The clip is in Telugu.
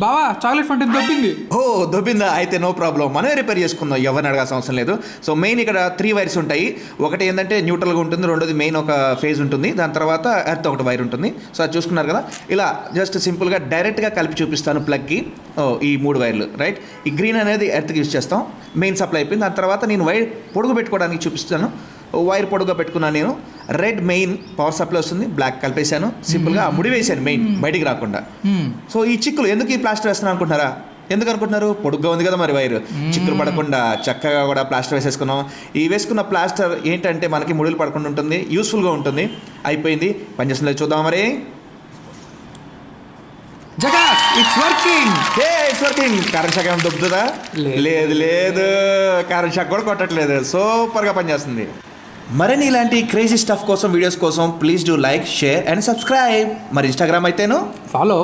బావా చాక్లెట్ ఫౌంటైన్ దొబ్బింది. ఓ దొబ్బిందా? అయితే నో ప్రాబ్లం, మనమే రిపేర్ చేసుకుందాం, ఎవరిని అడగాల్సిన అవసరం లేదు. సో మెయిన్ ఇక్కడ 3 వైర్స్ ఉంటాయి. ఒకటి ఏంటంటే న్యూట్రల్గా ఉంటుంది, రెండోది మెయిన్ ఒక ఫేజ్ ఉంటుంది, దాని తర్వాత ఎర్త్ ఒకటి వైర్ ఉంటుంది. సో అది చూసుకున్నారు కదా, ఇలా జస్ట్ సింపుల్గా డైరెక్ట్గా కలిపి చూపిస్తాను ప్లగ్కి. ఈ 3 వైర్లు రైట్. ఈ గ్రీన్ అనేది ఎర్త్కి యూజ్ చేస్తాం, మెయిన్ సప్లై అయిపోయింది. దాని తర్వాత నేను వైర్ పొడుగు పెట్టుకోవడానికి చూపిస్తాను. వైర్ పొడుగుగా పెట్టుకున్నాను నేను. రెడ్ మెయిన్ పవర్ సప్లై వస్తుంది, బ్లాక్ కలిపేశాను, సింపుల్గా ముడి వేసాను మెయిన్ బయటికి రాకుండా. సో ఈ చిక్కులు ఎందుకు ఈ ప్లాస్టర్ వేస్తున్నాను అనుకుంటున్నారా? ఎందుకు అనుకుంటున్నారు? పొడుగ్గా ఉంది కదా మరి వైర్, చిక్కులు పడకుండా చక్కగా కూడా ప్లాస్టర్ వేసేసుకున్నాం. ఈ వేసుకున్న ప్లాస్టర్ ఏంటంటే మనకి ముడులు పడకుండా ఉంటుంది, యూస్ఫుల్గా ఉంటుంది. అయిపోయింది, పనిచేస్తుంది, చూద్దాం మరి. జగాస్ it's working. It's working. Current shock ఏమైనా దొబ్బుతుందా? లేదు, కరెంట్ షాక్ కూడా కొట్టట్లేదు, సూపర్గా పనిచేస్తుంది. మరిన్ని ఇలాంటి క్రేజీ స్టఫ్ కోసం, వీడియోస్ కోసం please do like, share and subscribe. మరి ఇన్స్టాగ్రామ్ అయితేను ఫాలో.